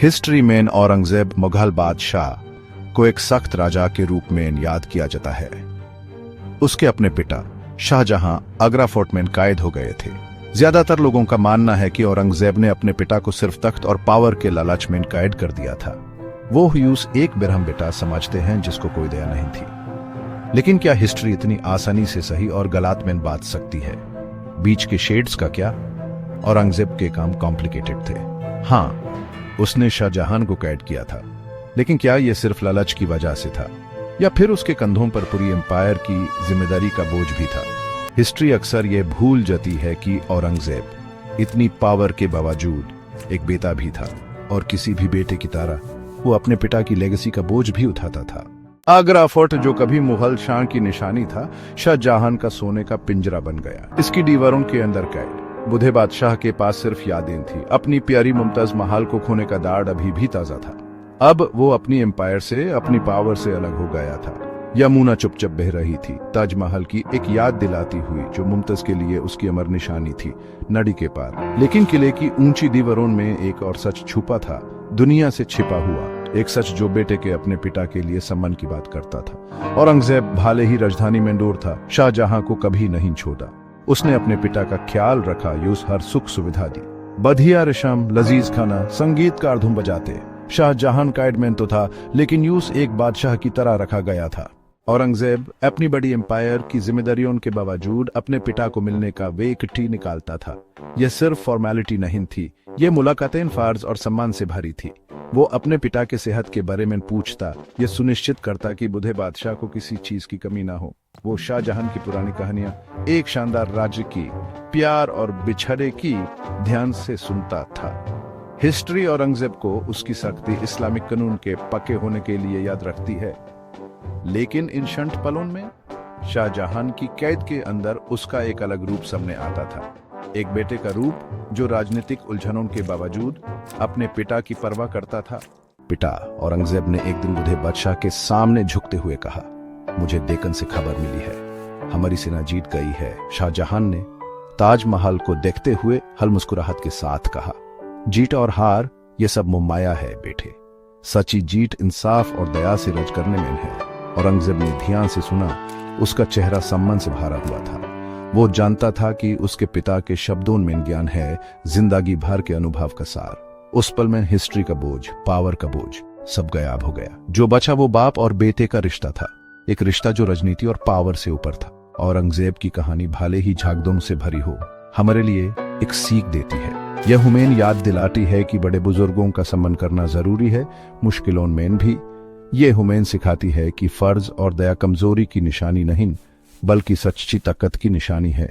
History में औरंगजेब मुगल बादशाह को एक सख्त राजा के रूप में याद किया जाता है। उसके अपने पिता शाहजहां आगरा फोर्ट में कैद हो गए थे। ज्यादातर लोगों का मानना है कि औरंगजेब ने अपने पिता को सिर्फ तख्त और पावर के लालच में कैद कर दिया था। वो ह्यूस एक बिरहम बेटा समझते हैं जिसको कोई दया नहीं थी। लेकिन क्या हिस्ट्री इतनी आसानी से सही और गलत में बांट सकती है? बीच के शेड्स का क्या? औरंगजेब के काम कॉम्प्लिकेटेड थे। हाँ, उसने शाहजहां को कैद किया था, लेकिन क्या यह सिर्फ लालच की वजह से था या फिर उसके कंधों पर पूरी एम्पायर की जिम्मेदारी का बोझ भी था? हिस्ट्री अक्सर यह भूल जाती है कि औरंगजेब इतनी पावर के बावजूद एक बेटा भी था और किसी भी बेटे की तरह वो अपने पिता की लेगेसी का बोझ भी उठाता था। आगरा फोर्ट, जो कभी मुगल शान की निशानी था, शाहजहां का सोने का पिंजरा बन गया। इसकी दीवारों के अंदर कैद बूढ़े बादशाह के पास सिर्फ यादें थी। अपनी प्यारी मुमताज महल को खोने का दर्द अभी भी ताजा था। अब वो अपनी एम्पायर से, अपनी पावर से अलग हो गया था। यमुना चुपचाप बह रही थी, ताजमहल की एक याद दिलाती हुई, जो मुमताज के लिए उसकी अमर निशानी थी, नदी के पार। लेकिन किले की ऊंची दीवारों में एक और सच छुपा था, दुनिया से छिपा हुआ एक सच जो बेटे के अपने पिता के लिए सम्मान की बात करता था। औरंगजेब भले ही राजधानी में दूर था, शाहजहां को कभी नहीं छोड़ा। उसने अपने पिता का ख्याल रखा, यूस हर सुख सुविधा दी। बढ़िया रेशम, लजीज खाना, संगीतकार धुन बजाते। शाहजहां कैद में तो था, लेकिन यूस एक बादशाह की तरह रखा गया था। औरंगजेब अपनी बड़ी एम्पायर की जिम्मेदारियों के बावजूद अपने पिता को मिलने का वे इकट्ठी निकालता था। यह सिर्फ फॉर्मेलिटी नहीं थी, ये मुलाकातें फर्ज और सम्मान से भरी थी। वो अपने पिता के सेहत के बारे में पूछता, यह सुनिश्चित करता कि बूढ़े बादशाह को किसी चीज की कमी ना हो। वो शाहजहां की पुरानी कहानियां, एक शानदार राज्य की, प्यार और बिछड़े की ध्यान से सुनता था। हिस्ट्री औरंगजेब को उसकी सख्ती, इस्लामिक कानून के पक्के होने के लिए याद रखती है, लेकिन इन क्षण पलों में शाहजहां की कैद के अंदर उसका एक अलग रूप सामने आता था। एक बेटे का रूप जो राजनीतिक उलझनों के बावजूद अपने पिता की परवाह करता था। पिता, औरंगजेब ने एक दिन बूढ़े बादशाह के सामने झुकते हुए कहा, मुझे डेक्कन से खबर मिली है, हमारी सेना जीत गई है। शाहजहां ने ताजमहल को देखते हुए हल मुस्कुराहट के साथ कहा, जीत और हार ये सब मुमाया है बेटे, सच्ची जीत इंसाफ और दया से रज करने में है। औरंगजेब ने ध्यान से सुना, उसका चेहरा सम्मान से भरा हुआ था। वो जानता था कि उसके पिता के शब्दों में ज्ञान है, जिंदगी भर के अनुभव का सार। उस पल में हिस्ट्री का बोझ, पावर का बोझ सब गायब हो गया। जो बचा वो बाप और बेटे का रिश्ता था, एक रिश्ता जो राजनीति और पावर से ऊपर था। औरंगजेब की कहानी भले ही झागदों से भरी हो, हमारे लिए एक सीख देती है। यह हमें याद दिलाती है कि बड़े बुजुर्गों का सम्मान करना जरूरी है, मुश्किलों में भी। ये हमें सिखाती है कि फर्ज और दया कमजोरी की निशानी नहीं, बल्कि सच्ची ताकत की निशानी है।